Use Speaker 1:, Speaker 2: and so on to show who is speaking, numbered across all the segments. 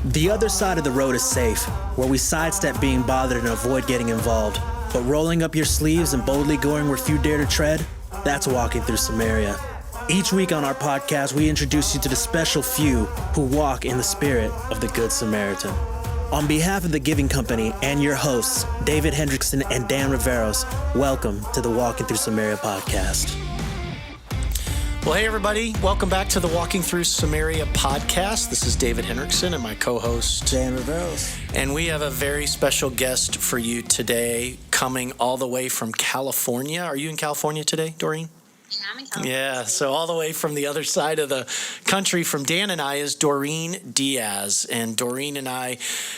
Speaker 1: The other side of the road is safe, where we sidestep being bothered and avoid getting involved. But rolling up your sleeves and boldly going where few dare to tread, that's walking through Samaria. Each week on our podcast, we introduce you to the special few who walk in the spirit of the Good Samaritan. On behalf of the Giving Company and your hosts, David Hendrickson and Dan Riveros, welcome to the Walking Through Samaria podcast.
Speaker 2: Well, hey, everybody. Welcome back to the Walking Through Samaria podcast. This is David Hendrickson and my co-host,
Speaker 1: Dan Riveros.
Speaker 2: And we have a very special guest for you today, coming all the way from California. Are you in California today, Doreen?
Speaker 3: I'm in California.
Speaker 2: Yeah, so all the way from the other side of the country from Dan and I is Doreen Diaz. And Doreen and I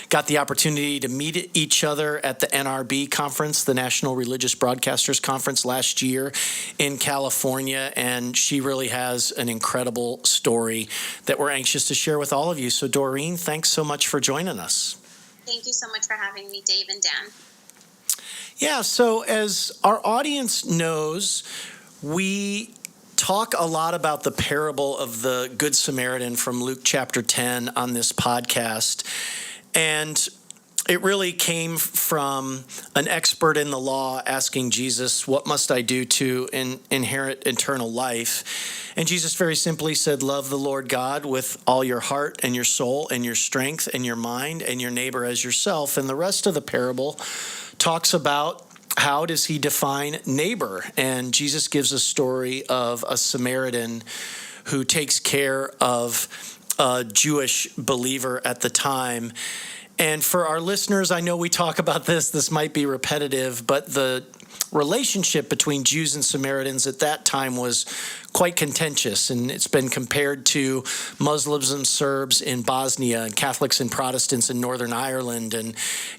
Speaker 2: got the opportunity to meet each other at the NRB conference, the National Religious Broadcasters Conference last year in California. And she really has an incredible story that we're anxious to share with all of you. So Doreen, thanks so much for joining us.
Speaker 3: Thank you so much for having me, Dave and Dan.
Speaker 2: Yeah, so as our audience knows, we talk a lot about the parable of the Good Samaritan from Luke chapter 10 on this podcast. And it really came from an expert in the law asking Jesus, what must I do to inherit eternal life? And Jesus very simply said, love the Lord God with all your heart and your soul and your strength and your mind and your neighbor as yourself. And the rest of the parable talks about how does he define neighbor? And Jesus gives a story of a Samaritan who takes care of a Jewish believer at the time. And for our listeners, I know we talk about this might be repetitive, but the relationship between Jews and Samaritans at that time was quite contentious, and it's been compared to Muslims and Serbs in Bosnia and Catholics and Protestants in Northern Ireland and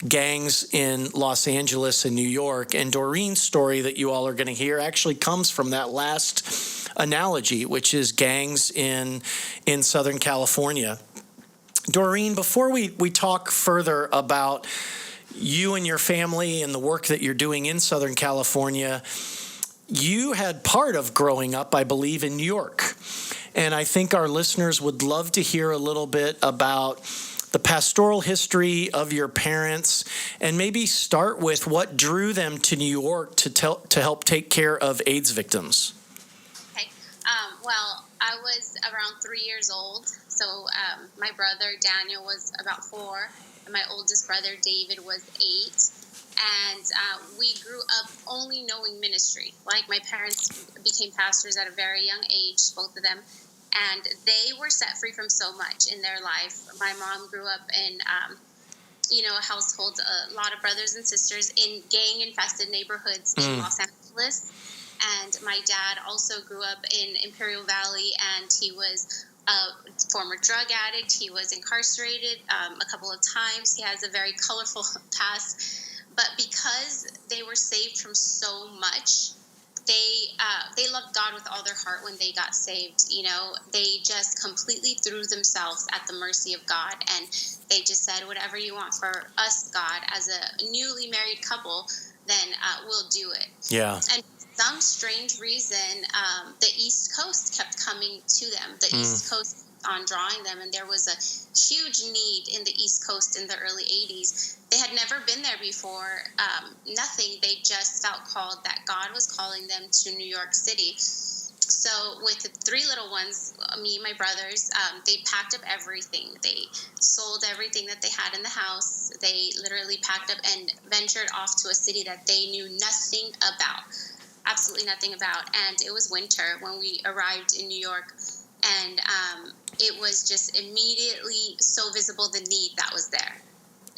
Speaker 2: gangs in Los Angeles and New York. And Doreen's story that you all are going to hear actually comes from that last analogy, which is gangs in Southern California. Doreen, before we talk further about you and your family and the work that you're doing in Southern California, you had part of growing up, I believe, in New York. And I think our listeners would love to hear a little bit about the pastoral history of your parents and maybe start with what drew them to New York to help take care of AIDS victims.
Speaker 3: Okay. Well, I was around 3 years old. So my brother, Daniel, was about 4. And my oldest brother, David, was 8. And we grew up only knowing ministry. Like, my parents became pastors at a very young age, both of them. And they were set free from so much in their life. My mom grew up in, a household, a lot of brothers and sisters in gang-infested neighborhoods in Los Angeles. And my dad also grew up in Imperial Valley, and he was a former drug addict. He was incarcerated a couple of times. He has a very colorful past. But because they were saved from so much, they loved God with all their heart when they got saved. You know, they just completely threw themselves at the mercy of God. And they just said, whatever you want for us, God, as a newly married couple, then we'll do it.
Speaker 2: Yeah.
Speaker 3: And for some strange reason, the East Coast kept coming to them. The East Coast on drawing them, and there was a huge need in the East Coast in the early 80s. They had never been there before, nothing. They just felt called that God was calling them to New York City. So with the 3 little ones, me and my brothers, they packed up everything. They sold everything that they had in the house. They literally packed up and ventured off to a city that they knew nothing about, absolutely nothing about. And it was winter when we arrived in New York. And it was just immediately so visible, the need that was there.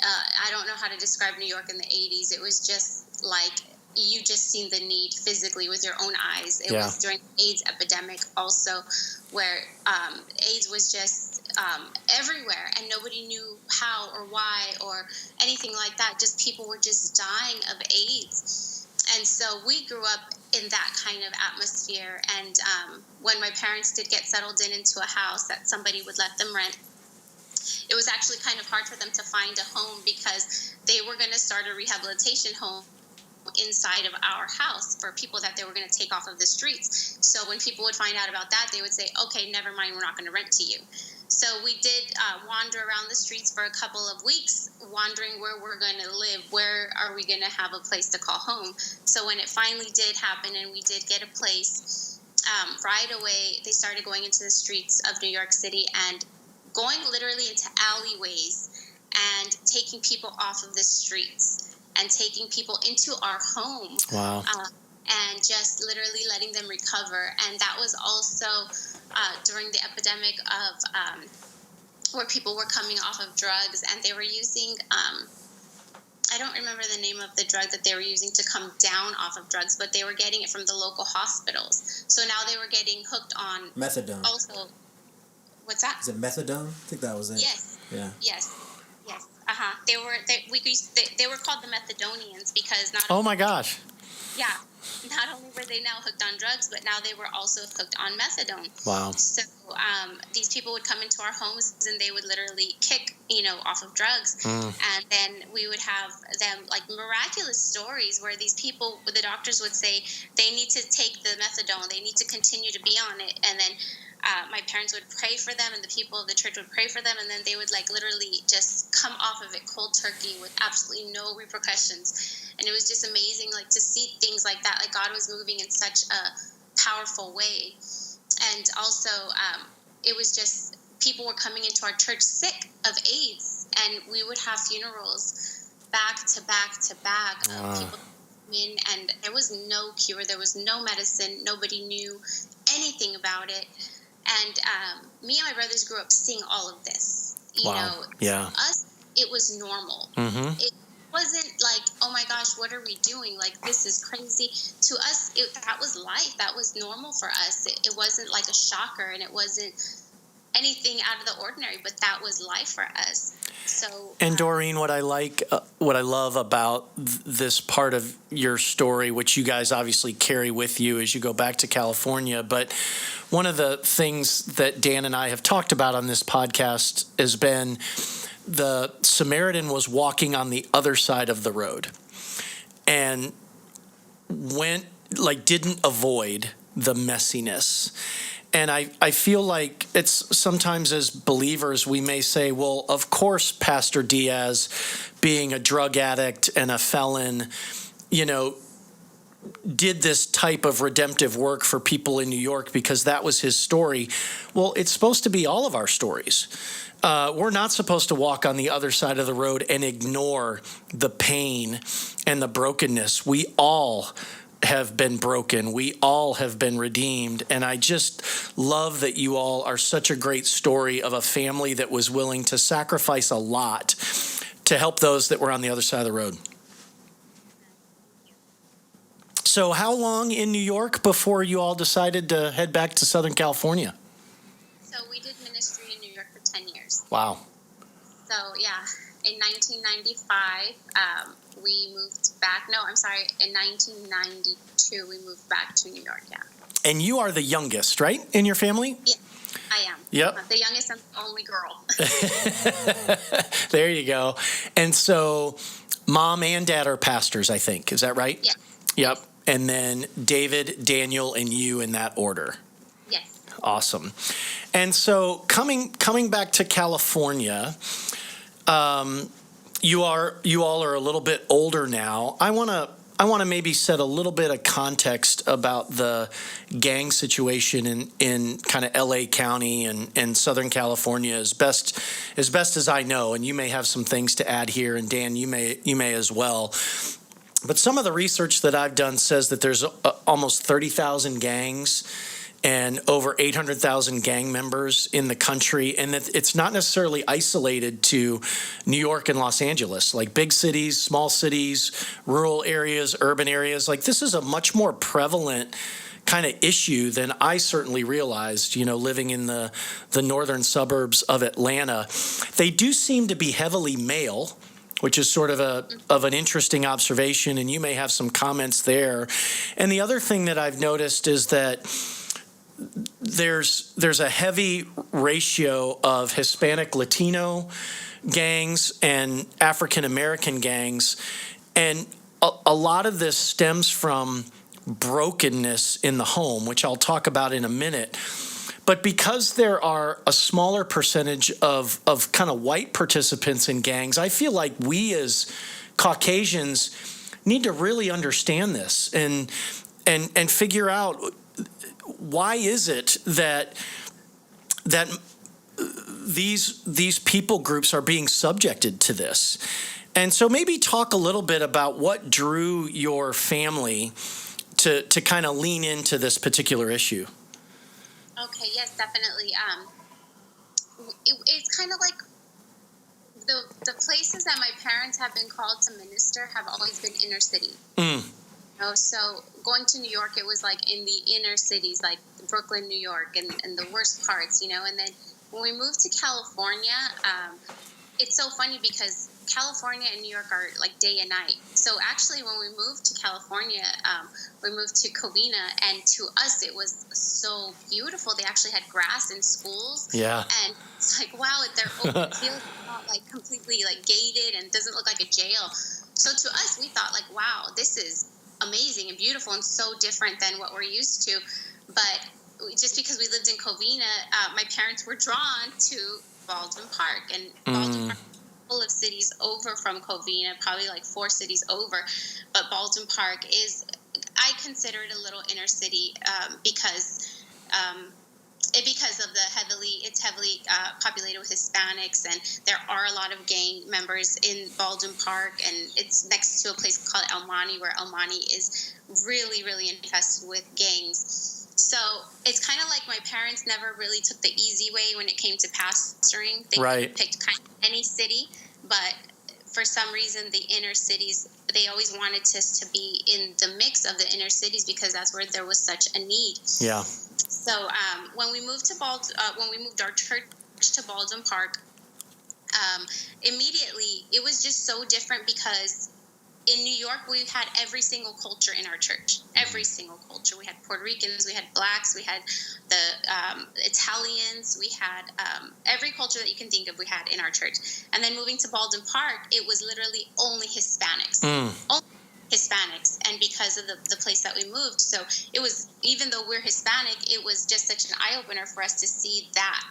Speaker 3: I don't know how to describe New York in the 80s. It was just like you just seen the need physically with your own eyes. It was during the AIDS epidemic also, where AIDS was just everywhere, and nobody knew how or why or anything like that. Just people were just dying of AIDS. And so we grew up in that kind of atmosphere. And when my parents did get settled into a house that somebody would let them rent, it was actually kind of hard for them to find a home because they were going to start a rehabilitation home inside of our house for people that they were going to take off of the streets. So when people would find out about that, they would say, okay, never mind, we're not going to rent to you. So we did wander around the streets for a couple of weeks, wondering where we're going to live, where are we going to have a place to call home. So when it finally did happen and we did get a place, right away they started going into the streets of New York City and going literally into alleyways and taking people off of the streets and taking people into our home.
Speaker 2: Wow.
Speaker 3: And just literally letting them recover. And that was also during the epidemic of where people were coming off of drugs and they were using, I don't remember the name of the drug that they were using to come down off of drugs, but they were getting it from the local hospitals. So now they were getting hooked on
Speaker 1: methadone.
Speaker 3: Also, what's that?
Speaker 1: Is it methadone? I think that was it.
Speaker 3: Yes.
Speaker 1: Yeah.
Speaker 3: Yes. They were called the Methadonians because not.
Speaker 2: Oh my gosh.
Speaker 3: Yeah. Not only were they now hooked on drugs, but now they were also hooked on methadone.
Speaker 2: Wow.
Speaker 3: So these people would come into our homes and they would literally kick, off of drugs. And then we would have them like miraculous stories where these people, the doctors would say they need to take the methadone. They need to continue to be on it. And then my parents would pray for them and the people of the church would pray for them. And then they would like literally just come off of it cold turkey with absolutely no repercussions. And it was just amazing, like, to see things like that. Like, God was moving in such a powerful way. And also, it was just, people were coming into our church sick of AIDS. And we would have funerals back to back to back of people coming in. And there was no cure. There was no medicine. Nobody knew anything about it. And me and my brothers grew up seeing all of this. You know,
Speaker 2: yeah.
Speaker 3: To us, it was normal.
Speaker 2: Mm-hmm.
Speaker 3: It wasn't like, oh my gosh, what are we doing? Like, this is crazy. To us, that was life. That was normal for us. It wasn't like a shocker, and it wasn't anything out of the ordinary, but that was life for us. So,
Speaker 2: and Doreen, what I love about this part of your story, which you guys obviously carry with you as you go back to California, but one of the things that Dan and I have talked about on this podcast has been the Samaritan was walking on the other side of the road and didn't avoid the messiness. And I feel like it's sometimes as believers, we may say, well, of course, Pastor Diaz, being a drug addict and a felon, did this type of redemptive work for people in New York because that was his story. Well, it's supposed to be all of our stories. We're not supposed to walk on the other side of the road and ignore the pain and the brokenness. We all have been broken. We all have been redeemed. And I just love that you all are such a great story of a family that was willing to sacrifice a lot to help those that were on the other side of the road. So how long in New York before you all decided to head back to Southern California?
Speaker 3: So we did ministry in New York for 10 years.
Speaker 2: Wow.
Speaker 3: So, yeah, in 1995, we moved back. No, I'm sorry. In 1992, we moved back to New York, yeah.
Speaker 2: And you are the youngest, right, in your family?
Speaker 3: Yeah, I am.
Speaker 2: Yep.
Speaker 3: The youngest and the only girl.
Speaker 2: There you go. And so mom and dad are pastors, I think. Is that right?
Speaker 3: Yes.
Speaker 2: Yep. And then David, Daniel, and you in that order.
Speaker 3: Yes.
Speaker 2: Awesome. And so coming back to California, you all are a little bit older now. I want to maybe set a little bit of context about the gang situation in kind of LA County and Southern California as best as I know. And you may have some things to add here, and Dan, you may as well. But some of the research that I've done says that there's almost 30,000 gangs and over 800,000 gang members in the country, and that it's not necessarily isolated to New York and Los Angeles, like big cities, small cities, rural areas, urban areas. Like, this is a much more prevalent kind of issue than I certainly realized, living in the northern suburbs of Atlanta. They do seem to be heavily male, which is sort of an interesting observation, and you may have some comments there. And the other thing that I've noticed is that there's a heavy ratio of Hispanic Latino gangs and African American gangs, and a lot of this stems from brokenness in the home, which I'll talk about in a minute. But because there are a smaller percentage of kind of white participants in gangs, I feel like we as Caucasians need to really understand this and figure out why is it that these people groups are being subjected to this. And so maybe talk a little bit about what drew your family to kind of lean into this particular issue.
Speaker 3: Okay, yes, definitely. It's kind of like the places that my parents have been called to minister have always been inner city. You know, so going to New York, it was like in the inner cities, like Brooklyn, New York, and the worst parts, you know. And then when we moved to California, it's so funny because California and New York are like day and night. So actually, when we moved to California, we moved to Covina, and to us, it was so beautiful. They actually had grass in schools.
Speaker 2: Yeah.
Speaker 3: And it's like, wow, they're open fields, not like completely like gated and doesn't look like a jail. So to us, we thought like, wow, this is amazing and beautiful and so different than what we're used to. But just because we lived in Covina, my parents were drawn to Baldwin Park, and Baldwin Park full of cities over from Covina, probably like 4 cities over. But Baldwin Park is, I consider it a little inner city because of it's heavily populated with Hispanics, and there are a lot of gang members in Baldwin Park, and it's next to a place called El Monte, where El Monte is really, really infested with gangs. So it's kind of like my parents never really took the easy way when it came to pastoring. They picked kind of any city, but for some reason, the inner cities, they always wanted us to be in the mix of the inner cities because that's where there was such a need.
Speaker 2: Yeah.
Speaker 3: So when we moved our church to Baldwin Park, immediately it was just so different because in New York, we had every single culture in our church. Every single culture. We had Puerto Ricans, we had blacks, we had the Italians, we had every culture that you can think of we had in our church. And then moving to Baldwin Park, it was literally only Hispanics. Only Hispanics. And because of the place that we moved, so it was, even though we're Hispanic, it was just such an eye-opener for us to see that.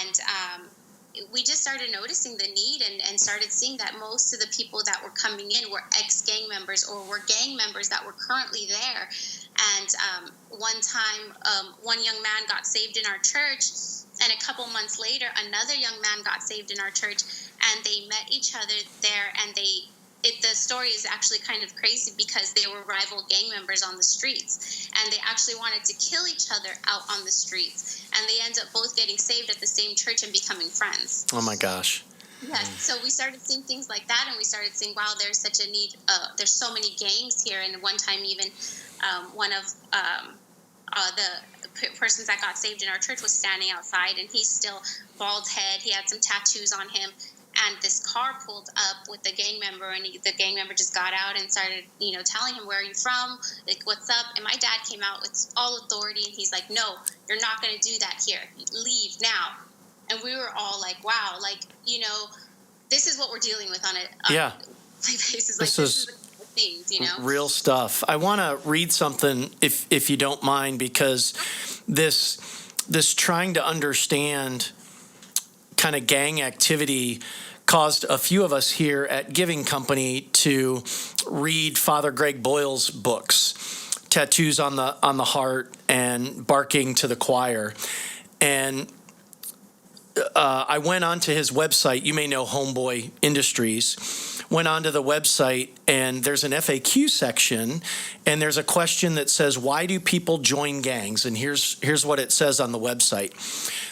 Speaker 3: And we just started noticing the need and started seeing that most of the people that were coming in were ex-gang members or were gang members that were currently there. And one time, one young man got saved in our church, and a couple months later, another young man got saved in our church, and they met each other there, and the story is actually kind of crazy because they were rival gang members on the streets, and they actually wanted to kill each other out on the streets, and they end up both getting saved at the same church and becoming friends.
Speaker 2: Oh my gosh.
Speaker 3: Yes, so we started seeing things like that, and we started seeing, wow, there's such a need. There's so many gangs here, and one time even one of the persons that got saved in our church was standing outside, and he's still bald head. He had some tattoos on him. And this car pulled up with the gang member, and the gang member just got out and started, telling him, where are you from? Like, what's up? And my dad came out with all authority, and he's like, no, you're not going to do that here. Leave now. And we were all like, wow, like, this is what we're dealing with on a daily basis. Like, this is the things,
Speaker 2: real stuff. I want to read something, if you don't mind, because this trying to understand kind of gang activity caused a few of us here at Giving Company to read Father Greg Boyle's books, Tattoos on the Heart and Barking to the Choir. And I went onto his website. You may know Homeboy Industries. Went onto the website, and there's an FAQ section, and there's a question that says, why do people join gangs? And here's what it says on the website.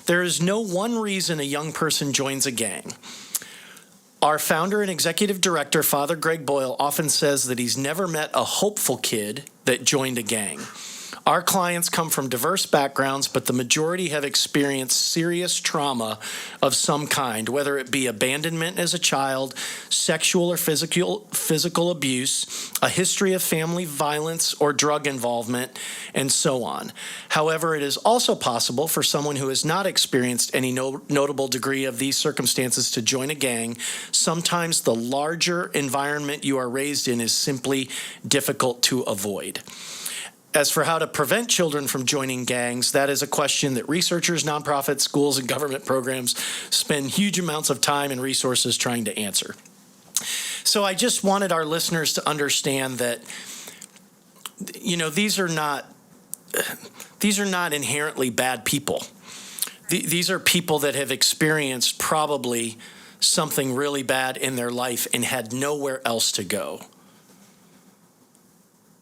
Speaker 2: There is no one reason a young person joins a gang. Our founder and executive director, Father Greg Boyle, often says that he's never met a hopeful kid that joined a gang. Our clients come from diverse backgrounds, but the majority have experienced serious trauma of some kind, whether it be abandonment as a child, sexual or physical abuse, a history of family violence or drug involvement, and so on. However, it is also possible for someone who has not experienced any notable degree of these circumstances to join a gang. Sometimes the larger environment you are raised in is simply difficult to avoid. As for how to prevent children from joining gangs, that is a question that researchers, nonprofits, schools, and government programs spend huge amounts of time and resources trying to answer. So I just wanted our listeners to understand that, these are not inherently bad people. These are people that have experienced probably something really bad in their life and had nowhere else to go.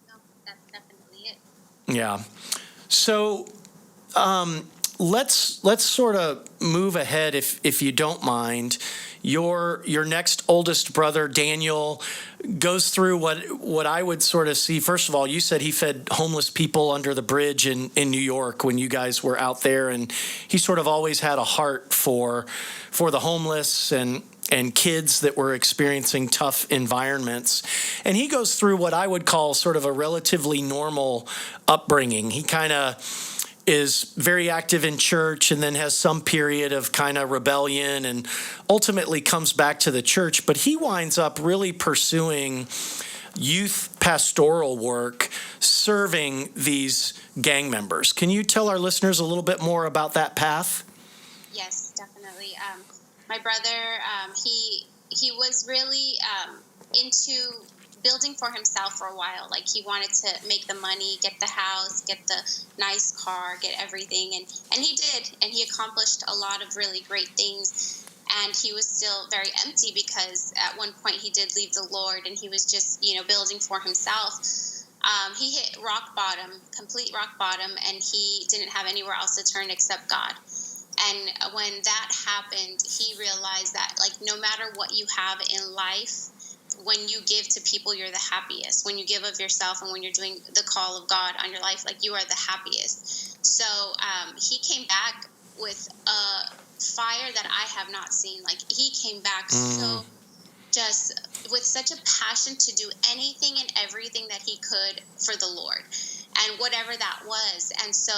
Speaker 3: No, that's definitely it.
Speaker 2: Yeah. So let's sort of move ahead, if you don't mind. Your next oldest brother, Daniel, goes through what I would sort of see. First of all, you said he fed homeless people under the bridge in New York when you guys were out there, and he sort of always had a heart for the homeless and kids that were experiencing tough environments. And he goes through what I would call sort of a relatively normal upbringing. He kind of is very active in church and then has some period of kind of rebellion and ultimately comes back to the church. But he winds up really pursuing youth pastoral work, serving these gang members. Can you tell our listeners a little bit more about that path?
Speaker 3: Yes, definitely. My brother, he was really into building for himself for a while. Like, he wanted to make the money, get the house, get the nice car, get everything. And he did. And he accomplished a lot of really great things. And he was still very empty because at one point he did leave the Lord and he was just, building for himself. He hit rock bottom, complete rock bottom, and he didn't have anywhere else to turn except God. And when that happened, he realized that, like, no matter what you have in life, when you give to people, you're the happiest. When you give of yourself and when you're doing the call of God on your life, like, you are the happiest. So he came back with a fire that I have not seen. Like, he came back so just with such a passion to do anything and everything that he could for the Lord and whatever that was. And so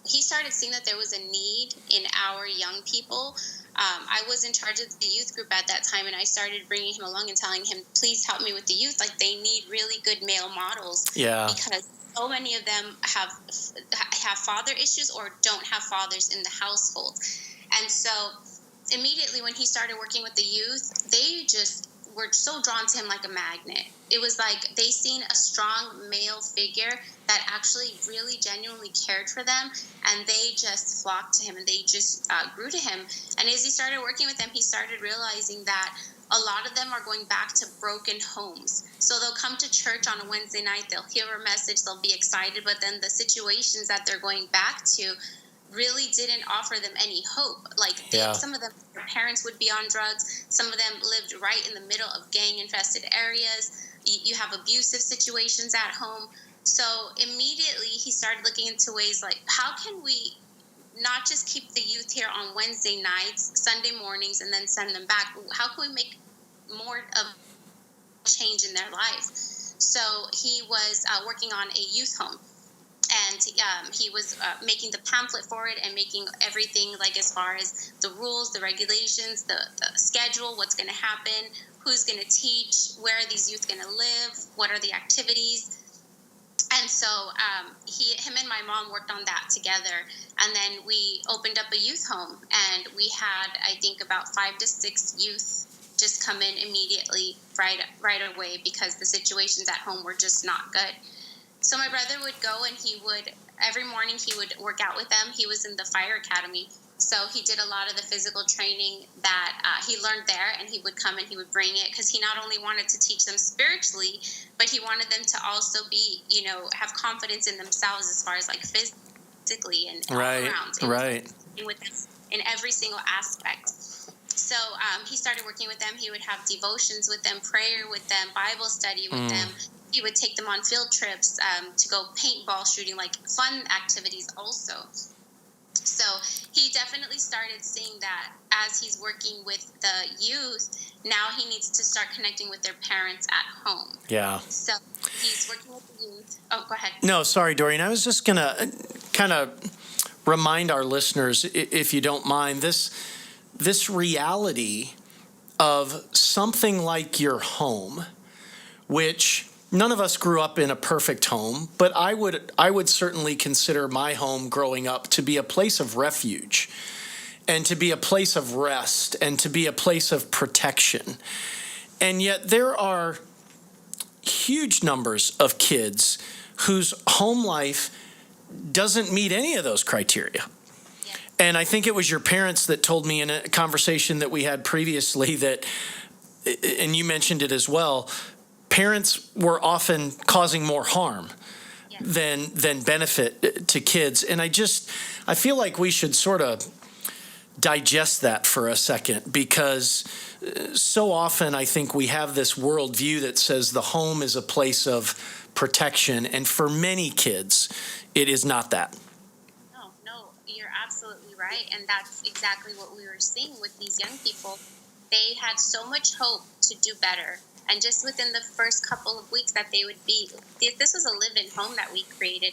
Speaker 3: he started seeing that there was a need in our young people. I was in charge of the youth group at that time, and I started bringing him along and telling him, please help me with the youth. Like, they need really good male models.
Speaker 2: Yeah.
Speaker 3: Because so many of them have father issues or don't have fathers in the household. And so immediately when he started working with the youth, they just were so drawn to him like a magnet. It was like they seen a strong male figure that actually really genuinely cared for them, and they just flocked to him and they just grew to him. And as he started working with them, he started realizing that a lot of them are going back to broken homes. So they'll come to church on a Wednesday night, they'll hear a message, they'll be excited, but then the situations that they're going back to really didn't offer them any hope. Like, some of them, their parents would be on drugs. Some of them lived right in the middle of gang-infested areas. You have abusive situations at home. So immediately he started looking into ways like, how can we not just keep the youth here on Wednesday nights, Sunday mornings, and then send them back? How can we make more of a change in their life? So he was working on a youth home. And he was making the pamphlet for it and making everything, like, as far as the rules, the regulations, the schedule, what's going to happen, who's going to teach, where are these youth going to live, what are the activities. And so him and my mom worked on that together. And then we opened up a youth home. And we had, I think, about 5 to 6 youth just come in immediately right away because the situations at home were just not good. So my brother would go and every morning he would work out with them. He was in the fire academy. So he did a lot of the physical training that he learned there, and he would come and he would bring it because he not only wanted to teach them spiritually, but he wanted them to also be, have confidence in themselves as far as, like, physically and all around.
Speaker 2: Right.
Speaker 3: With them in every single aspect. So he started working with them. He would have devotions with them, prayer with them, Bible study with them. He would take them on field trips to go paintball shooting, like fun activities also. So he definitely started seeing that as he's working with the youth, now he needs to start connecting with their parents at home. Yeah. So he's working with the youth. Oh, go ahead.
Speaker 2: No, sorry, Doreen. I was just going to kind of remind our listeners, if you don't mind, this reality of something like your home, which none of us grew up in a perfect home, but I would certainly consider my home growing up to be a place of refuge and to be a place of rest and to be a place of protection. And yet there are huge numbers of kids whose home life doesn't meet any of those criteria.
Speaker 3: Yes.
Speaker 2: And I think it was your parents that told me in a conversation that we had previously that, and you mentioned it as well, parents were often causing more harm than benefit to kids. And I feel like we should sort of digest that for a second, because so often I think we have this worldview that says the home is a place of protection. And for many kids, it is not that.
Speaker 3: No, you're absolutely right. And that's exactly what we were seeing with these young people. They had so much hope to do better. And just within the first couple of weeks that they would be, this was a live-in home that we created.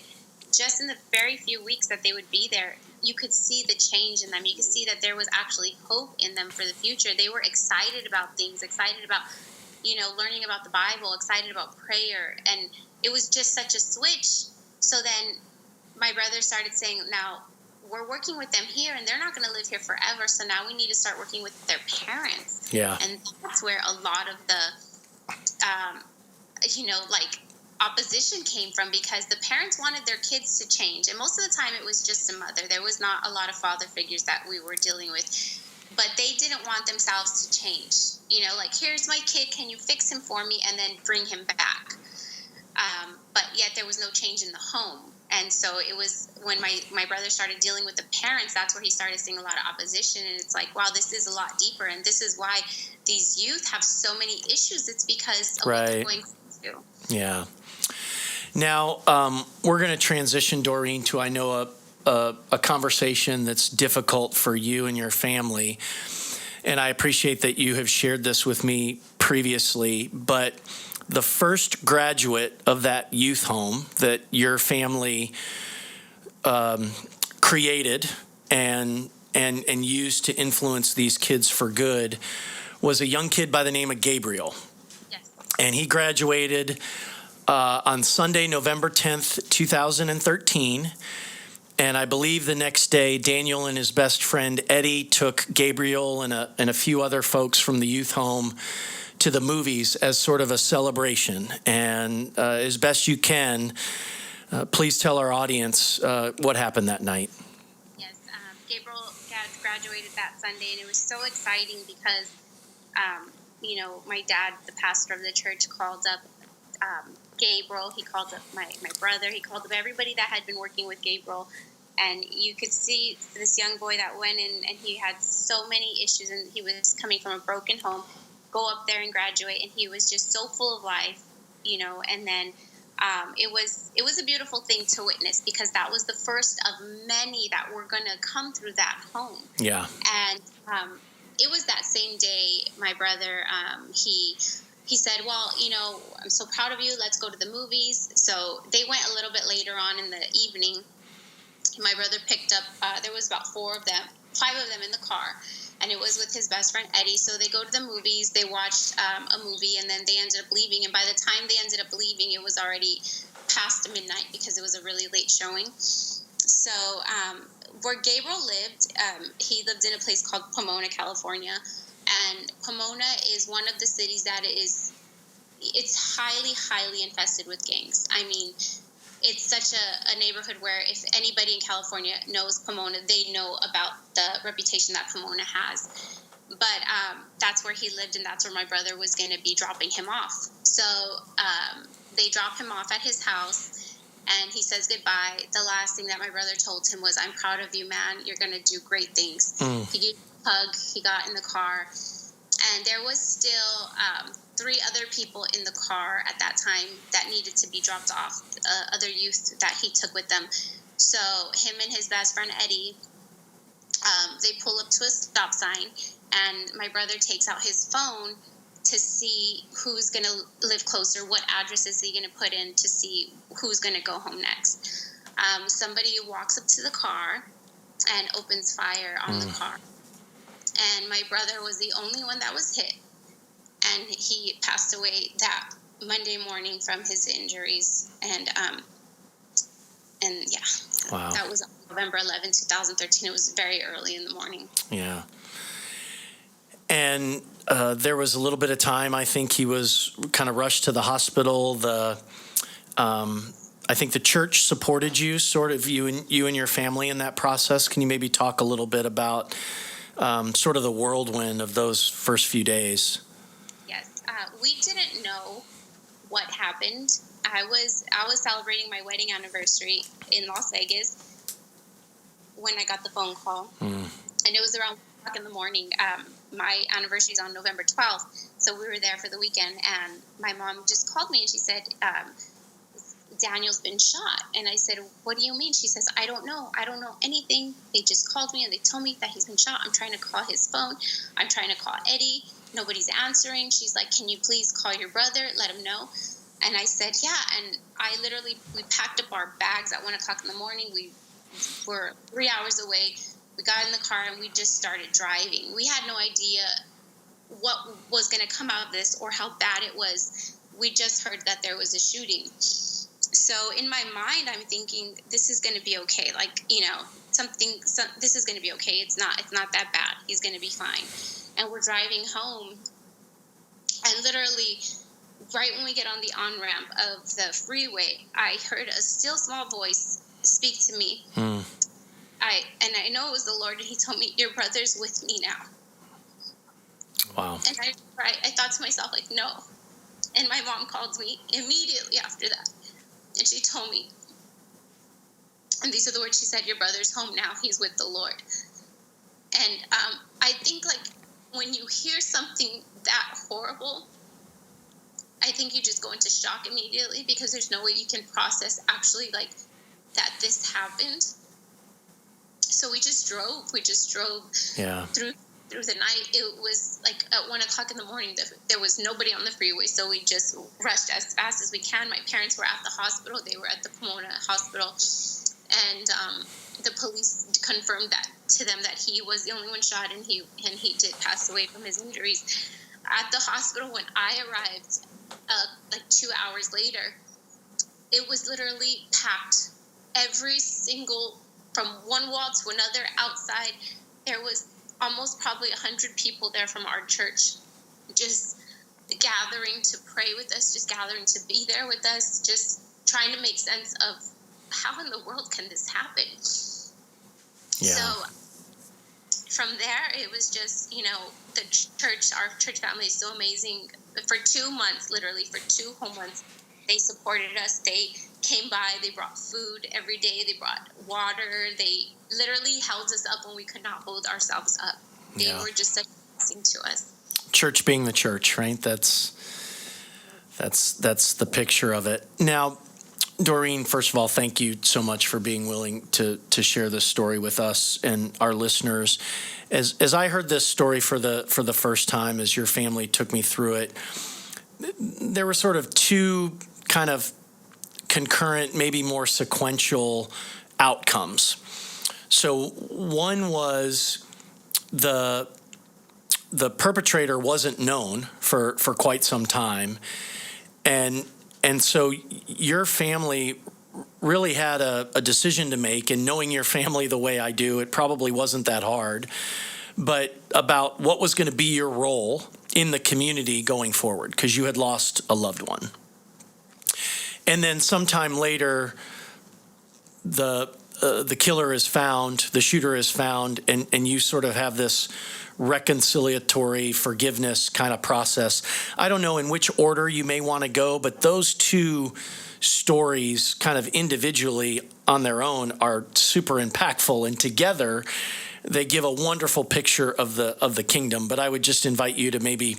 Speaker 3: Just in the very few weeks that they would be there, you could see the change in them. You could see that there was actually hope in them for the future. They were excited about things, excited about, learning about the Bible, excited about prayer. And it was just such a switch. So then my brother started saying, now, we're working with them here and they're not going to live here forever. So now we need to start working with their parents.
Speaker 2: Yeah.
Speaker 3: And that's where a lot of the, opposition came from, because the parents wanted their kids to change. And most of the time it was just a mother. There was not a lot of father figures that we were dealing with. But they didn't want themselves to change. Here's my kid. Can you fix him for me? And then bring him back. But yet there was no change in the home. And so it was when my brother started dealing with the parents, that's where he started seeing a lot of opposition. And it's like, wow, this is a lot deeper. And this is why these youth have so many issues. It's because of what they're going through.
Speaker 2: Yeah. Now, we're going to transition, Doreen, to, I know, a conversation that's difficult for you and your family. And I appreciate that you have shared this with me previously. But the first graduate of that youth home that your family created and used to influence these kids for good was a young kid by the name of Gabriel.
Speaker 3: Yes.
Speaker 2: And he graduated on Sunday, November 10th, 2013. And I believe the next day, Daniel and his best friend Eddie took Gabriel and a few other folks from the youth home to the movies as sort of a celebration. And as best you can, please tell our audience what happened that night.
Speaker 3: Yes, Gabriel graduated that Sunday, and it was so exciting because, my dad, the pastor of the church, called up Gabriel. He called up my brother. He called up everybody that had been working with Gabriel. And you could see this young boy that went in, and he had so many issues, and he was coming from a broken home, go up there and graduate, and he was just so full of life, and then it was a beautiful thing to witness, because that was the first of many that were going to come through that home.
Speaker 2: Yeah.
Speaker 3: And it was that same day, my brother, he said, well, I'm so proud of you. Let's go to the movies. So they went a little bit later on in the evening. My brother picked up, there was about 5 of them in the car. And it was with his best friend, Eddie. So they go to the movies. They watched a movie, and then they ended up leaving. And by the time they ended up leaving, it was already past midnight, because it was a really late showing. So where Gabriel lived, he lived in a place called Pomona, California. And Pomona is one of the cities that it's highly, highly infested with gangs. I mean, it's such a neighborhood where if anybody in California knows Pomona, they know about the reputation that Pomona has. But that's where he lived, and that's where my brother was going to be dropping him off. So they drop him off at his house, and he says goodbye. The last thing that my brother told him was, I'm proud of you, man. You're going to do great things. He gave him a hug. He got in the car. And there was still 3 other people in the car at that time that needed to be dropped off, other youth that he took with them. So him and his best friend, Eddie, they pull up to a stop sign, and my brother takes out his phone to see who's going to live closer, what address is he going to put in to see who's going to go home next. Somebody walks up to the car and opens fire on the car. And my brother was the only one that was hit. And he passed away that Monday morning from his injuries. And yeah,
Speaker 2: Wow.
Speaker 3: that was November 11, 2013. It was very early in the morning.
Speaker 2: Yeah. And there was a little bit of time, I think he was kind of rushed to the hospital. I think the church supported you, sort of, you and your family in that process. Can you maybe talk a little bit about sort of the whirlwind of those first few days?
Speaker 3: Yes. We didn't know what happened. I was celebrating my wedding anniversary in Las Vegas when I got the phone call. And it was around 1 o'clock in the morning. My anniversary is on November 12th, so we were there for the weekend, and my mom just called me and she said, Daniel's been shot. And I said, what do you mean? She says, I don't know anything. They just called me and they told me that he's been shot. I'm trying to call his phone. I'm trying to call Eddie. Nobody's answering. She's like, can you please call your brother? Let him know. And I said, yeah. And we packed up our bags at 1 o'clock in the morning. We were 3 hours away. We got in the car and we just started driving. We had no idea what was going to come out of this or how bad it was. We just heard that there was a shooting. So in my mind, I'm thinking this is going to be okay. Like, this is going to be okay. It's not that bad. He's going to be fine. And we're driving home, and literally right when we get on the on-ramp of the freeway, I heard a still small voice speak to me. I know it was the Lord, and he told me, your brother's with me now.
Speaker 2: Wow.
Speaker 3: And I thought to myself, like, no. And my mom called me immediately after that. And she told me, and these are the words she said, your brother's home now. He's with the Lord. And I think, like, when you hear something that horrible, I think you just go into shock immediately because there's no way you can process actually, like, that this happened. So we just drove.
Speaker 2: Yeah.
Speaker 3: Through the night. It was like at 1 o'clock in the morning. There was nobody on the freeway, so we just rushed as fast as we can. My parents were at the hospital. They were at the Pomona hospital, and the police confirmed that to them that he was the only one shot, and he did pass away from his injuries. At the hospital, when I arrived, like 2 hours later, it was literally packed. Every single, from one wall to another, outside, there was almost probably 100 people there from our church, just gathering to pray with us, just gathering to be there with us, just trying to make sense of how in the world can this happen.
Speaker 2: Yeah.
Speaker 3: So from there, it was just, the church, our church family is so amazing. For 2 months, literally for 2 whole months, they supported us. They came by, they brought food every day, they brought water, they literally held us up when we could not hold ourselves up. They were just such a blessing to us. Church
Speaker 2: being the church, right? That's the picture of it. Now, Doreen, first of all, thank you so much for being willing to share this story with us and our listeners. As I heard this story for the first time, as your family took me through it, there were sort of 2 kind of concurrent, maybe more sequential outcomes. So one was the perpetrator wasn't known for quite some time, and so your family really had a decision to make. And knowing your family the way I do, it probably wasn't that hard, but about what was going to be your role in the community going forward, because you had lost a loved one. And then sometime later, the killer is found, the shooter is found, and you sort of have this reconciliatory forgiveness kind of process. I don't know in which order you may want to go, but those 2 stories kind of individually on their own are super impactful, and together they give a wonderful picture of the kingdom. But I would just invite you to maybe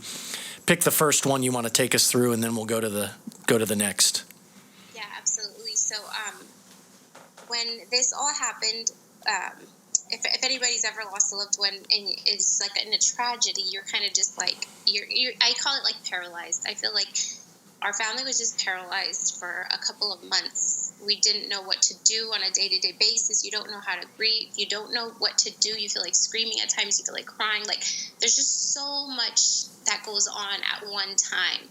Speaker 2: pick the first one you want to take us through, and then we'll go to the next.
Speaker 3: Yeah, absolutely. So when this all happened, if anybody's ever lost a loved one and it's like in a tragedy, you're kind of just like, I call it like paralyzed. I feel like our family was just paralyzed for a couple of months. We didn't know what to do on a day-to-day basis. You don't know how to grieve. You don't know what to do. You feel like screaming at times. You feel like crying. Like, there's just so much that goes on at one time.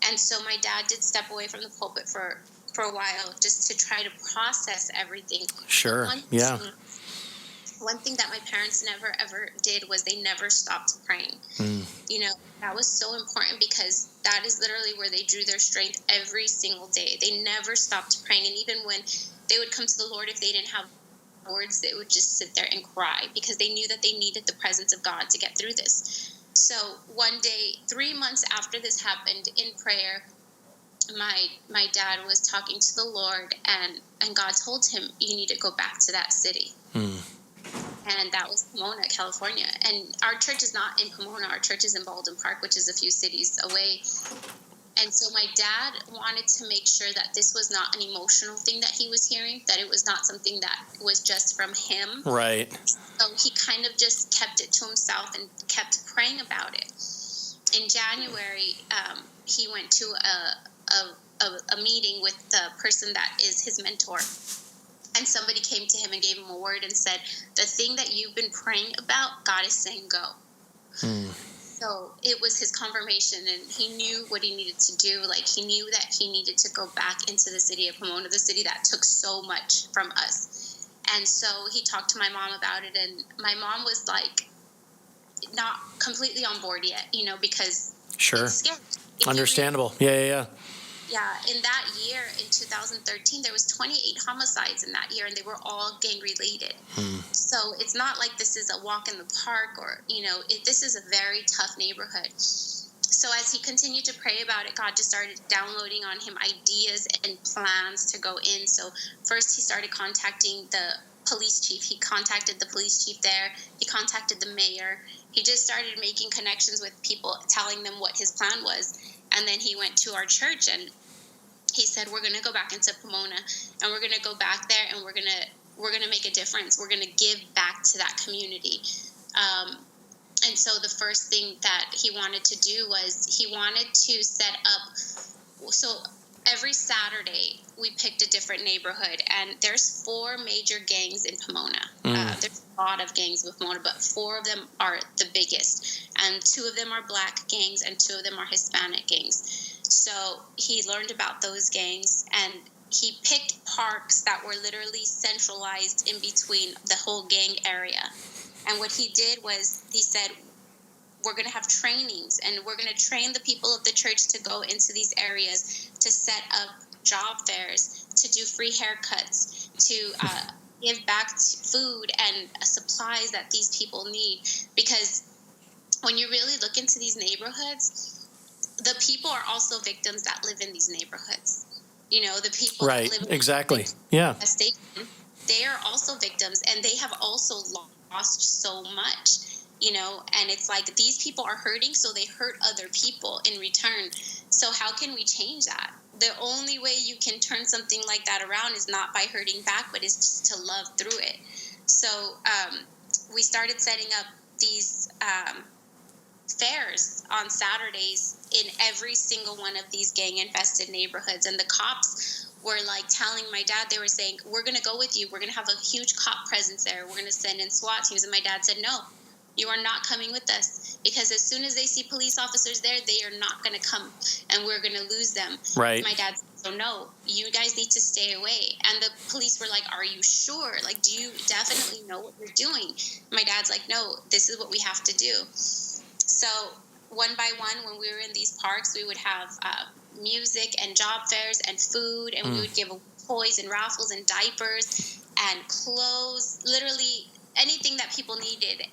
Speaker 3: And so my dad did step away from the pulpit for a while just to try to process everything.
Speaker 2: Sure. Yeah.
Speaker 3: One thing that my parents never ever did was they never stopped praying. You know, that was so important because that is literally where they drew their strength every single day. They never stopped praying. And even when they would come to the Lord, if they didn't have words, they would just sit there and cry because they knew that they needed the presence of God to get through this. So one day, 3 months after this happened in prayer, my dad was talking to the Lord, and God told him, you need to go back to that city. And that was Pomona, California. And our church is not in Pomona. Our church is in Baldwin Park, which is a few cities away. And so my dad wanted to make sure that this was not an emotional thing that he was hearing, that it was not something that was just from him.
Speaker 2: Right.
Speaker 3: So he kind of just kept it to himself and kept praying about it. In January, he went to a meeting with the person that is his mentor. And somebody came to him and gave him a word and said, the thing that you've been praying about, God is saying go. So it was his confirmation, and he knew what he needed to do. Like, he knew that he needed to go back into the city of Pomona, the city that took so much from us. And so he talked to my mom about it, and my mom was like, not completely on board yet, you know, because
Speaker 2: Sure.
Speaker 3: it's scary.
Speaker 2: Understandable.
Speaker 3: Yeah, in that year, in 2013, there was 28 homicides in that year, and they were all gang-related. So it's not like this is a walk in the park or, you know, this is a very tough neighborhood. So as he continued to pray about it, God just started downloading on him ideas and plans to go in. So first he started contacting the police chief. He contacted the police chief there. He contacted the mayor. He just started making connections with people, telling them what his plan was. And then he went to our church and he said, we're going to go back into Pomona, and we're going to go back there, and we're going to make a difference. We're going to give back to that community. And so the first thing that he wanted to do was he wanted to set up, so every Saturday we picked a different neighborhood, and there's 4 major gangs in Pomona. There's a lot of gangs with Pomona, but 4 of them are the biggest, and 2 of them are black gangs and 2 of them are Hispanic gangs. So he learned about those gangs, and he picked parks that were literally centralized in between the whole gang area. And what he did was he said, we're going to have trainings, and we're going to train the people of the church to go into these areas to set up job fairs, to do free haircuts, to give back food and supplies that these people need. Because when you really look into these neighborhoods, the people are also victims that live in these neighborhoods. You know, the people
Speaker 2: Right.
Speaker 3: that live
Speaker 2: Exactly. Yeah.
Speaker 3: They are also victims, and they have also lost so much, you know, and it's like these people are hurting, so they hurt other people in return. So how can we change that? The only way you can turn something like that around is not by hurting back, but it's just to love through it. So we started setting up these fairs on Saturdays in every single one of these gang-infested neighborhoods. And the cops were like telling my dad, they were saying, we're going to go with you. We're going to have a huge cop presence there. We're going to send in SWAT teams. And my dad said, no, you are not coming with us. Because as soon as they see police officers there, they are not going to come, and we're going to lose them.
Speaker 2: Right.
Speaker 3: My dad said, so no, you guys need to stay away. And the police were like, are you sure? Like, do you definitely know what you're doing? My dad's like, no, this is what we have to do. So one by one, when we were in these parks, we would have music and job fairs and food, and we would give toys and raffles and diapers and clothes, literally anything that people needed.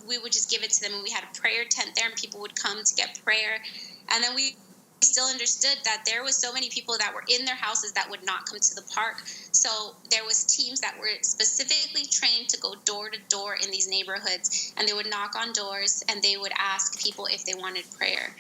Speaker 3: We would just give it to them, and we had a prayer tent there, and people would come to get prayer. And then we still understood that there was so many people that were in their houses that would not come to the park. So there was teams that were specifically trained to go door to door in these neighborhoods, and they would knock on doors and they would ask people if they wanted prayer.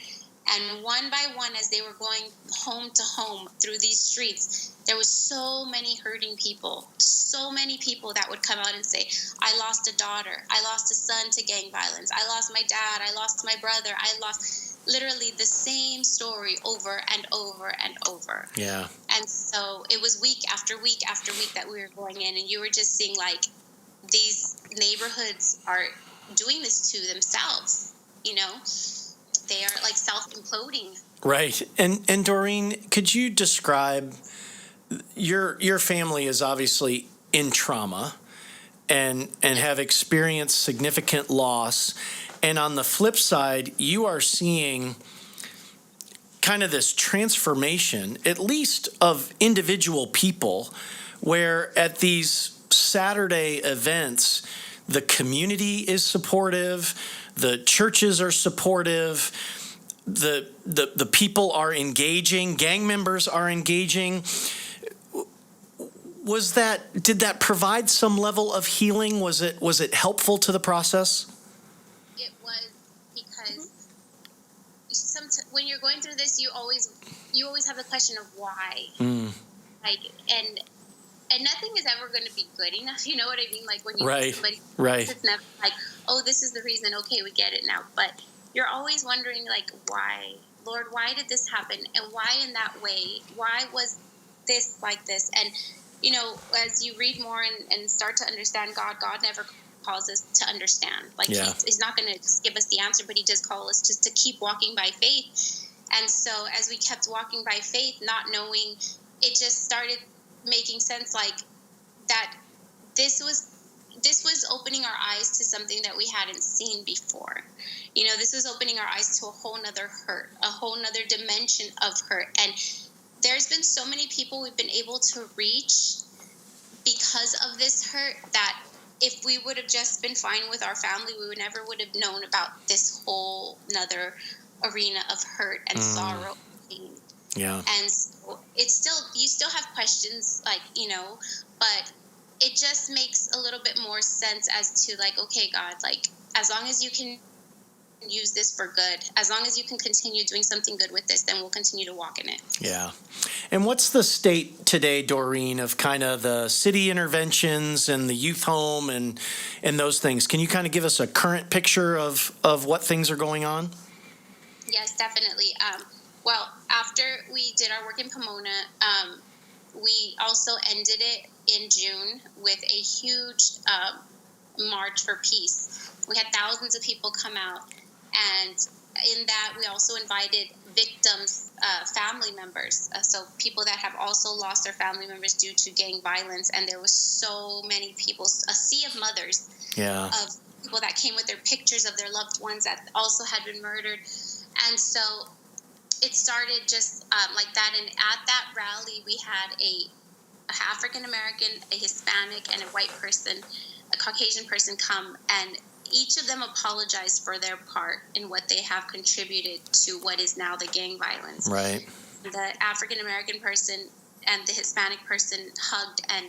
Speaker 3: And one by one, as they were going home to home through these streets, there was so many hurting people, so many people that would come out and say, I lost a daughter, I lost a son to gang violence, I lost my dad, I lost my brother, I lost literally the same story over and over and over.
Speaker 2: Yeah.
Speaker 3: And so it was week after week after week that we were going in, and you were just seeing like these neighborhoods are doing this to themselves, you know? they are like self-imploding.
Speaker 2: Right. And Doreen, could you describe your family is obviously in trauma and have experienced significant loss. And on the flip side, you are seeing kind of this transformation, at least of individual people, where at these Saturday events, the community is supportive, the churches are supportive, the people are engaging, gang members are engaging. Did that provide some level of healing? Was it helpful to the process?
Speaker 3: It was, because when you're going through this, you always have the question of why. Like, and nothing is ever going to be good enough. You know what I mean? Like when you
Speaker 2: right,
Speaker 3: somebody,
Speaker 2: right.
Speaker 3: It's never like, oh, this is the reason. Okay, we get it now. But you're always wondering, like, why, Lord? Why did this happen? And why in that way? Why was this like this? And you know, as you read more and start to understand God never calls us to understand. Like he's not going to give us the answer, but he does call us just to keep walking by faith. And so as we kept walking by faith, not knowing, it just started making sense, like that this was opening our eyes to something that we hadn't seen before. You know, this was opening our eyes to a whole nother hurt, a whole nother dimension of hurt. And there's been so many people we've been able to reach because of this hurt that if we would have just been fine with our family, we would have known about this whole nother arena of hurt and sorrow and pain.
Speaker 2: Yeah.
Speaker 3: And so you still have questions, like, you know, but it just makes a little bit more sense as to, like, okay, God, like, as long as you can use this for good, as long as you can continue doing something good with this, then we'll continue to walk in it.
Speaker 2: Yeah. And what's the state today, Doreen, of kind of the city interventions and the youth home and those things? Can you kind of give us a current picture of what things are going on?
Speaker 3: Yes, definitely. Well, after we did our work in Pomona, we also ended it in June with a huge March for Peace. We had thousands of people come out, and in that we also invited victims' family members, so people that have also lost their family members due to gang violence. And there was so many people, a sea of mothers, of people that came with their pictures of their loved ones that also had been murdered. And so it started just like that. And at that rally, we had a African American, a Hispanic, and a white person, a Caucasian person come, and each of them apologized for their part in what they have contributed to what is now the gang violence.
Speaker 2: Right.
Speaker 3: The African American person and the Hispanic person hugged, and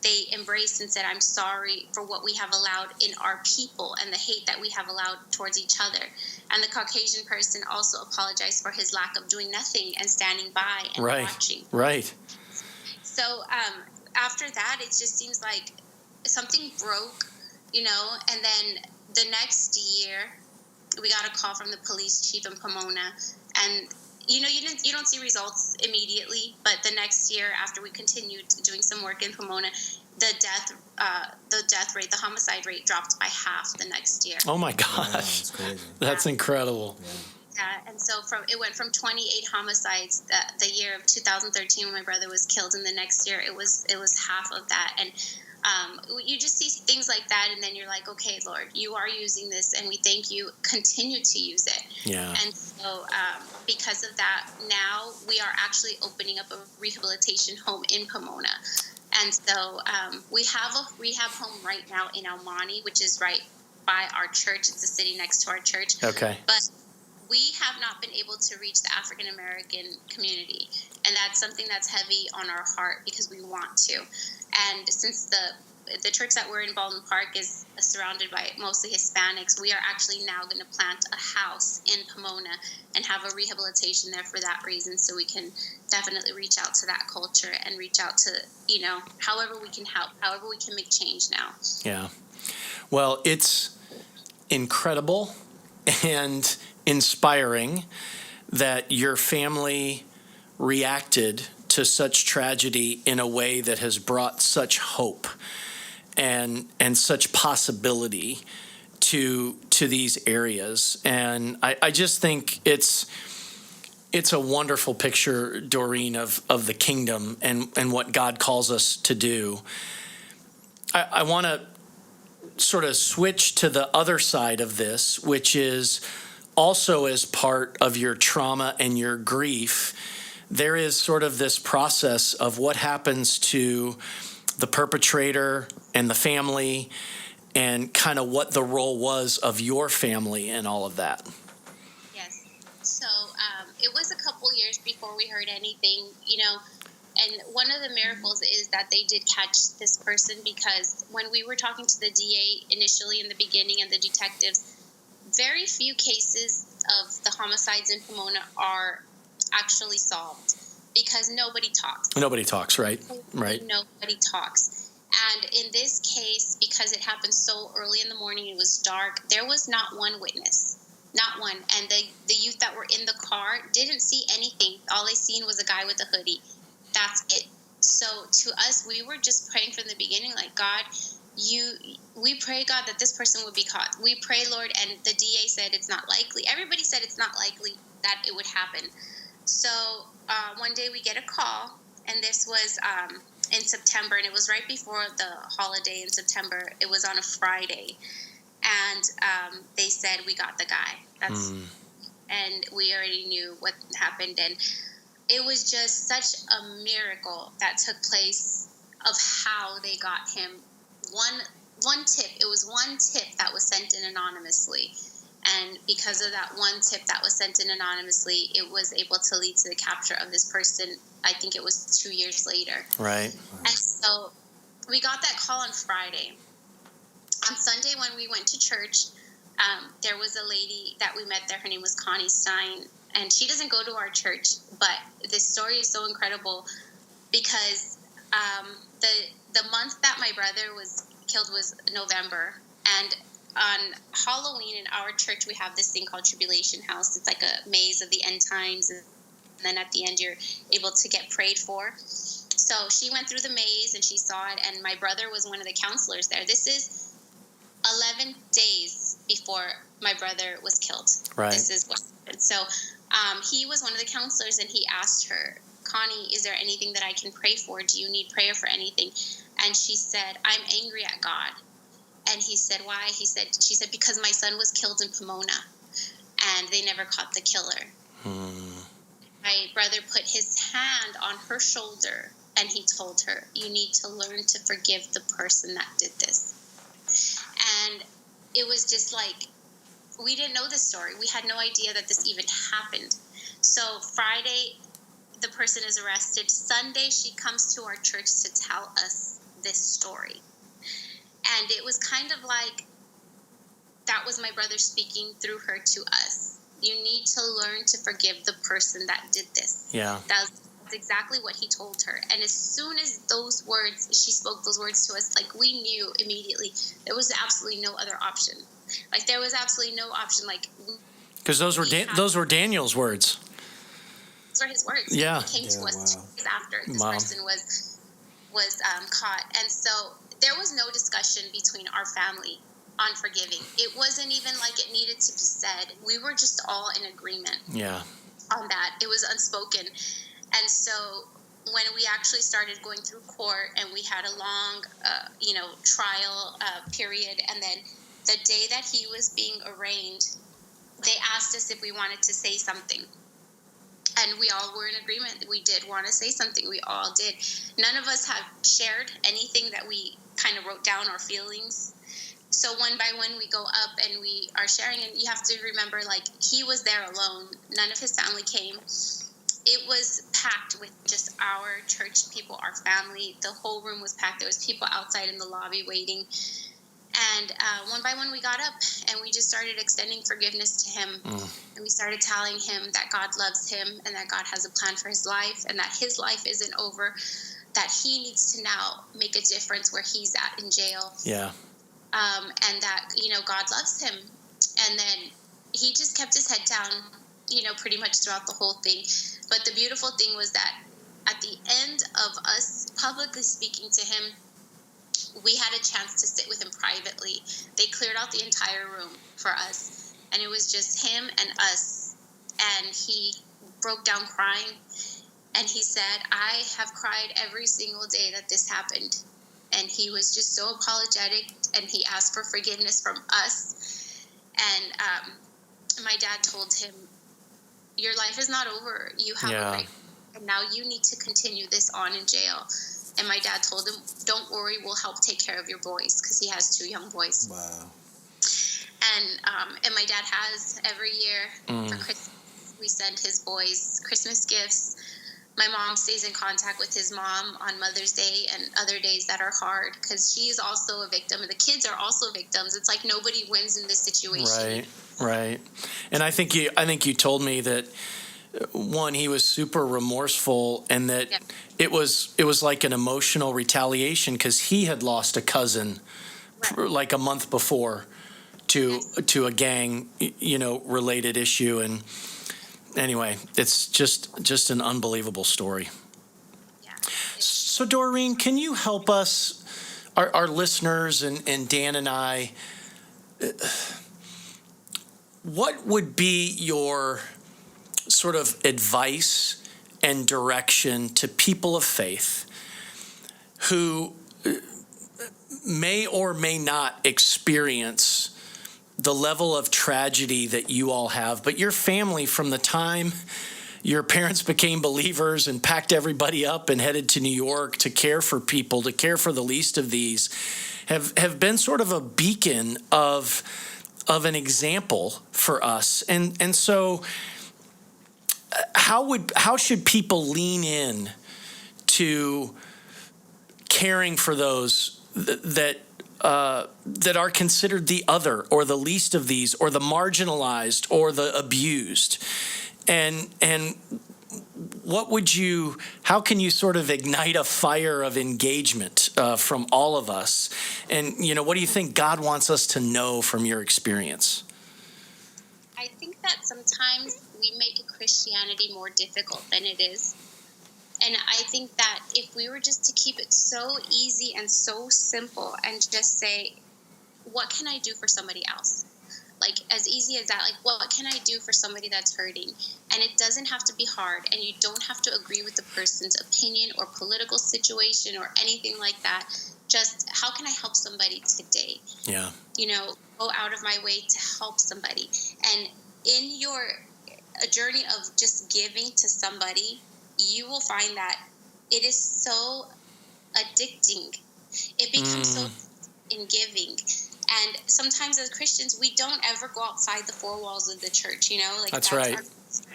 Speaker 3: they embraced and said, I'm sorry for what we have allowed in our people and the hate that we have allowed towards each other. And the Caucasian person also apologized for his lack of doing nothing and standing by and watching.
Speaker 2: Right.
Speaker 3: So after that, it just seems like something broke, you know, and then the next year we got a call from the police chief in Pomona, and you know, you don't see results immediately, but the next year, after we continued doing some work in Pomona, the death rate, the homicide rate dropped by half the next year.
Speaker 2: Oh my gosh,
Speaker 1: wow, that's crazy.
Speaker 2: That's incredible.
Speaker 3: And so it went from 28 homicides the year of 2013 when my brother was killed, and the next year it was half of that. And you just see things like that, and then you're like, okay, Lord, you are using this, and we thank you. Continue to use it.
Speaker 2: Yeah.
Speaker 3: And so because of that, now we are actually opening up a rehabilitation home in Pomona. And so we have a rehab home right now in El Monte, which is right by our church. It's a city next to our church.
Speaker 2: Okay.
Speaker 3: But we have not been able to reach the African American community, and that's something that's heavy on our heart because we want to. And since the church that we're in, Baldwin Park, is surrounded by mostly Hispanics, we are actually now going to plant a house in Pomona and have a rehabilitation there for that reason, so we can definitely reach out to that culture and reach out to, you know, however we can help, however we can make change now.
Speaker 2: Yeah. Well, it's incredible and inspiring that your family reacted to such tragedy in a way that has brought such hope and such possibility to these areas. And I just think it's a wonderful picture, Doreen, of the kingdom and what God calls us to do. I want to sort of switch to the other side of this, which is also as part of your trauma and your grief, there is sort of this process of what happens to the perpetrator and the family and kind of what the role was of your family and all of that.
Speaker 3: Yes. So it was a couple years before we heard anything, and one of the miracles is that they did catch this person, because when we were talking to the DA initially in the beginning and the detectives, very few cases of the homicides in Pomona are actually solved because nobody talks.
Speaker 2: Nobody talks, right? Right.
Speaker 3: Nobody talks. And in this case, because it happened so early in the morning, it was dark, there was not one witness. Not one. And the youth that were in the car didn't see anything. All they seen was a guy with a hoodie. That's it. So to us, we were just praying from the beginning, like, God, we pray, God, that this person would be caught. We pray, Lord, and the DA said it's not likely. Everybody said it's not likely that it would happen. So one day we get a call, and this was in September, and it was right before the holiday in September. It was on a Friday, and they said, we got the guy. And we already knew what happened, and it was just such a miracle that took place of how they got him. One tip. It was one tip that was sent in anonymously. And because of that one tip that was sent in anonymously, it was able to lead to the capture of this person. I think it was 2 years later.
Speaker 2: Right.
Speaker 3: And so we got that call on Friday. On Sunday when we went to church, there was a lady that we met there. Her name was Connie Stein. And she doesn't go to our church, but this story is so incredible because the month that my brother was killed was November. And on Halloween in our church, we have this thing called Tribulation House. It's like a maze of the end times. And then at the end, you're able to get prayed for. So she went through the maze and she saw it. And my brother was one of the counselors there. This is 11 days before my brother was killed.
Speaker 2: Right.
Speaker 3: This is what happened. So he was one of the counselors, and he asked her, Connie, is there anything that I can pray for? Do you need prayer for anything? And she said, I'm angry at God. And he said, why? She said, because my son was killed in Pomona, and they never caught the killer. My brother put his hand on her shoulder, and he told her, you need to learn to forgive the person that did this. And it was just like, we didn't know this story. We had no idea that this even happened. So Friday, the person is arrested. Sunday, she comes to our church to tell us this story. And it was kind of like that was my brother speaking through her to us. You need to learn to forgive the person that did this.
Speaker 2: Yeah.
Speaker 3: That's exactly what he told her. And as soon as she spoke those words to us, like, we knew immediately there was absolutely no other option. Like, there was absolutely no option. Like, because
Speaker 2: those were Daniel's words.
Speaker 3: Those were his words.
Speaker 2: Yeah.
Speaker 3: He came to us 2 days after this person was caught. And so there was no discussion between our family on forgiving. It wasn't even like it needed to be said. We were just all in agreement.
Speaker 2: Yeah.
Speaker 3: On that. It was unspoken. And so when we actually started going through court, and we had a long, trial period, and then the day that he was being arraigned, they asked us if we wanted to say something. And we all were in agreement. We did want to say something. We all did. None of us have shared anything that we kind of wrote down, our feelings. So one by one, we go up and we are sharing. And you have to remember, like, he was there alone. None of his family came. It was packed with just our church people, our family. The whole room was packed. There was people outside in the lobby waiting. And one by one, we got up and we just started extending forgiveness to him. And we started telling him that God loves him and that God has a plan for his life and that his life isn't over, that he needs to now make a difference where he's at in jail.
Speaker 2: Yeah.
Speaker 3: And that, God loves him. And then he just kept his head down, pretty much throughout the whole thing. But the beautiful thing was that at the end of us publicly speaking to him, we had a chance to sit with him privately. They cleared out the entire room for us, and it was just him and us. And he broke down crying, and he said, I have cried every single day that this happened. And he was just so apologetic, and he asked for forgiveness from us. And my dad told him, your life is not over. You have a break, and now you need to continue this on in jail. And my dad told him, don't worry, we'll help take care of your boys, because he has 2 young boys.
Speaker 2: Wow.
Speaker 3: And my dad has every year for Christmas, we send his boys Christmas gifts. My mom stays in contact with his mom on Mother's Day and other days that are hard, because she's also a victim, and the kids are also victims. It's like nobody wins in this situation.
Speaker 2: Right. And I think you told me that, one, he was super remorseful, and that it was like an emotional retaliation, because he had lost a cousin like a month before to a gang related issue. And anyway, it's just an unbelievable story.
Speaker 3: Yeah.
Speaker 2: So Doreen, can you help us, our listeners and Dan and I, what would be your sort of advice and direction to people of faith who may or may not experience the level of tragedy that you all have, but your family, from the time your parents became believers and packed everybody up and headed to New York to care for people, to care for the least of these, have been sort of a beacon of an example for us. And so how should people lean in to caring for those that are considered the other, or the least of these, or the marginalized, or the abused? And how can you sort of ignite a fire of engagement from all of us? And, what do you think God wants us to know from your experience?
Speaker 3: I think that sometimes we make Christianity more difficult than it is. And I think that if we were just to keep it so easy and so simple, and just say, what can I do for somebody else? Like, as easy as that, like, what can I do for somebody that's hurting? And it doesn't have to be hard, and you don't have to agree with the person's opinion or political situation or anything like that. Just, how can I help somebody today?
Speaker 2: Yeah.
Speaker 3: Go out of my way to help somebody. And in your journey of just giving to somebody, you will find that it is so addicting. It becomes so in giving. And sometimes as Christians, we don't ever go outside the 4 walls of the church, that's
Speaker 2: right.
Speaker 3: Our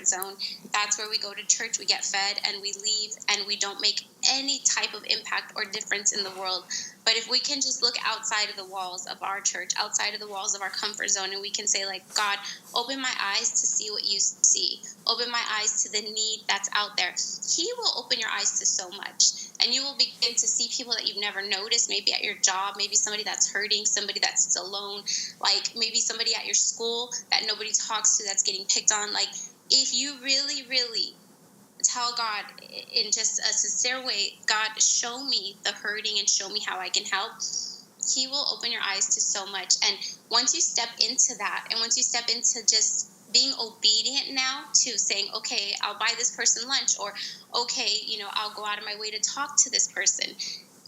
Speaker 3: zone. That's where we go to church, we get fed, and we leave, and we don't make any type of impact or difference in the world. But if we can just look outside of the walls of our church, outside of the walls of our comfort zone, and we can say, like, God, open my eyes to see what you see. Open my eyes to the need that's out there. He will open your eyes to so much. And you will begin to see people that you've never noticed, maybe at your job, maybe somebody that's hurting, somebody that's alone, like maybe somebody at your school that nobody talks to that's getting picked on. Like, if you really, really tell God in just a sincere way, God, show me the hurting and show me how I can help, He will open your eyes to so much. And once you step into that, and once you step into just being obedient now to saying, okay, I'll buy this person lunch, or okay, I'll go out of my way to talk to this person,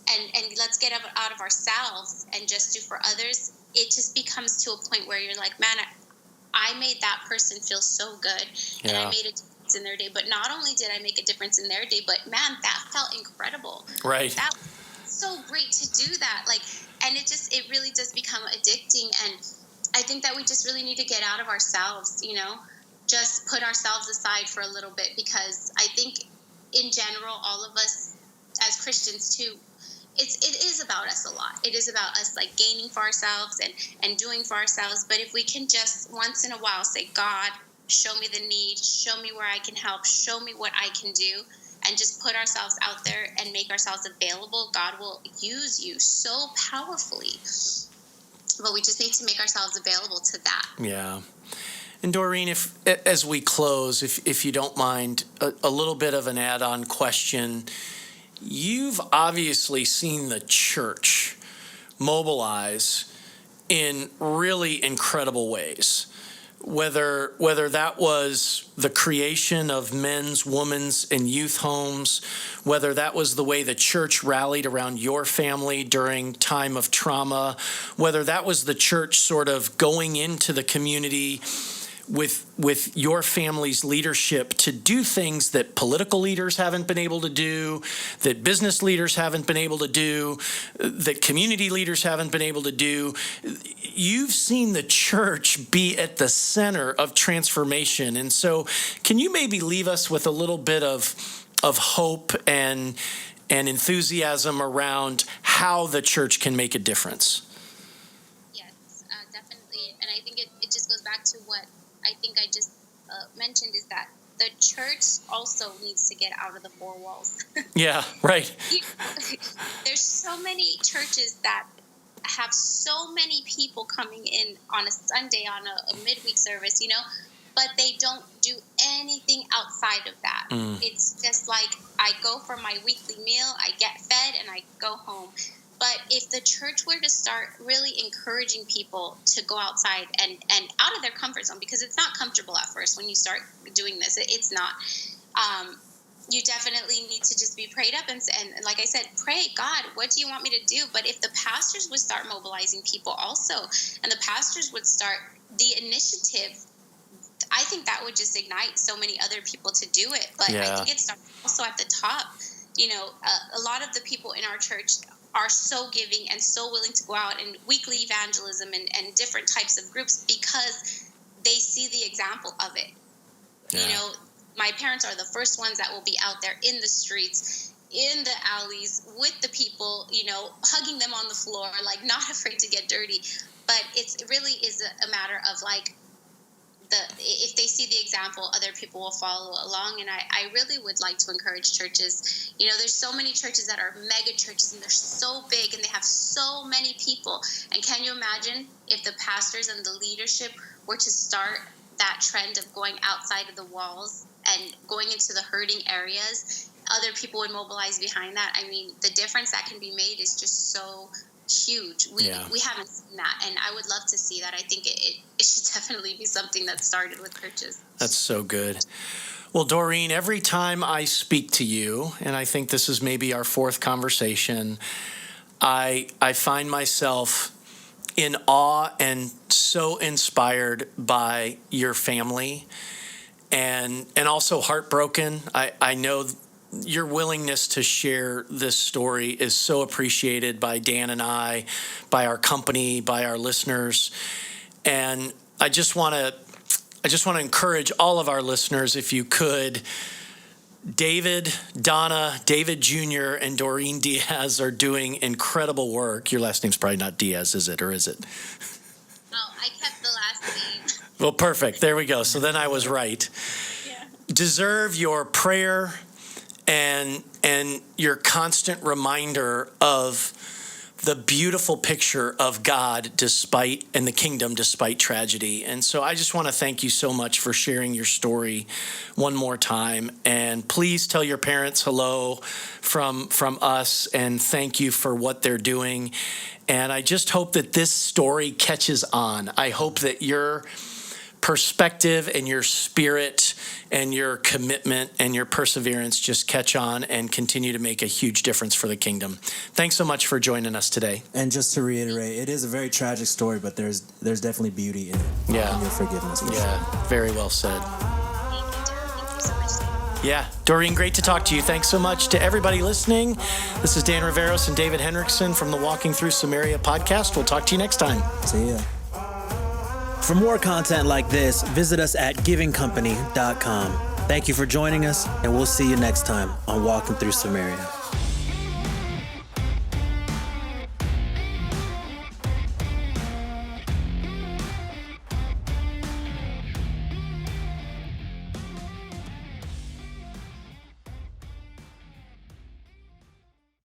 Speaker 3: and let's get out of ourselves and just do for others, it just becomes to a point where you're like, man, I made that person feel so good, and I made a difference in their day. But not only did I make a difference in their day, but man, that felt incredible.
Speaker 2: Right.
Speaker 3: That was so great to do that. Like, and it really does become addicting. And I think that we just really need to get out of ourselves, just put ourselves aside for a little bit, because I think in general, all of us as Christians too, it is about us a lot. It is about us, like, gaining for ourselves and doing for ourselves. But if we can just once in a while say, God, show me the need, show me where I can help, show me what I can do, and just put ourselves out there and make ourselves available, God will use you so powerfully. But we just need to make ourselves available to that.
Speaker 2: Yeah. And Doreen, as we close, if you don't mind, a little bit of an add-on question. You've obviously seen the church mobilize in really incredible ways. Whether that was the creation of men's, women's, and youth homes, whether that was the way the church rallied around your family during time of trauma, whether that was the church sort of going into the community with your family's leadership to do things that political leaders haven't been able to do, that business leaders haven't been able to do, that community leaders haven't been able to do. You've seen the church be at the center of transformation. And so can you maybe leave us with a little bit of hope and enthusiasm around how the church can make a difference?
Speaker 3: Yes, definitely. And I think it just goes back to what I think I just mentioned, is that the church also needs to get out of the four walls.
Speaker 2: Yeah, right.
Speaker 3: There's so many churches that have so many people coming in on a Sunday, on a midweek service, but they don't do anything outside of that. It's just like, I go for my weekly meal, I get fed, and I go home. But if the church were to start really encouraging people to go outside and out of their comfort zone, because it's not comfortable at first when you start doing this. It's not. You definitely need to just be prayed up and like I said, pray, God, what do you want me to do? But if the pastors would start mobilizing people also, and the pastors would start the initiative, I think that would just ignite so many other people to do it. But I think it starts also at the top. A lot of the people in our church are so giving and so willing to go out and weekly evangelism and different types of groups because they see the example of it. Yeah. My parents are the first ones that will be out there in the streets, in the alleys, with the people, hugging them on the floor, like not afraid to get dirty. But it really is a matter of like, if they see the example, other people will follow along. And I really would like to encourage churches. There's so many churches that are mega churches and they're so big and they have so many people. And can you imagine if the pastors and the leadership were to start that trend of going outside of the walls and going into the hurting areas? Other people would mobilize behind that. I mean, the difference that can be made is just so huge. We haven't seen that, and I would love to see that. I think it should definitely be something that started with churches. That's
Speaker 2: so good. Well, Doreen, every time I speak to you, and I think this is maybe our fourth conversation, I find myself in awe and so inspired by your family, and also heartbroken. I know your willingness to share this story is so appreciated by Dan and I, by our company, by our listeners. And I just want to encourage all of our listeners, if you could, David, Donna, David Jr., and Doreen Diaz are doing incredible work. Your last name's probably not Diaz, is it? Or is it?
Speaker 3: Oh, I kept the last name.
Speaker 2: Well, perfect. There we go. So then I was right. Yeah. Deserve your prayer and your constant reminder of the beautiful picture of God and the kingdom despite tragedy. And so I just want to thank you so much for sharing your story one more time. And please tell your parents hello from us, and thank you for what they're doing. And I just hope that this story catches on. I hope that your perspective and your spirit and your commitment and your perseverance just catch on and continue to make a huge difference for the kingdom. Thanks so much for joining us today.
Speaker 1: And just to reiterate, it is a very tragic story, but there's definitely beauty in it. Yeah. And your forgiveness.
Speaker 2: Yeah, very well said. Yeah, Doreen, great to talk to you. Thanks so much to everybody listening. This is Dan Riveros and David Henriksen from the Walking Through Samaria podcast. We'll talk to you next time.
Speaker 1: See ya. For more content like this, visit us at givingcompany.com. Thank you for joining us, and we'll see you next time on Walking Through Samaria.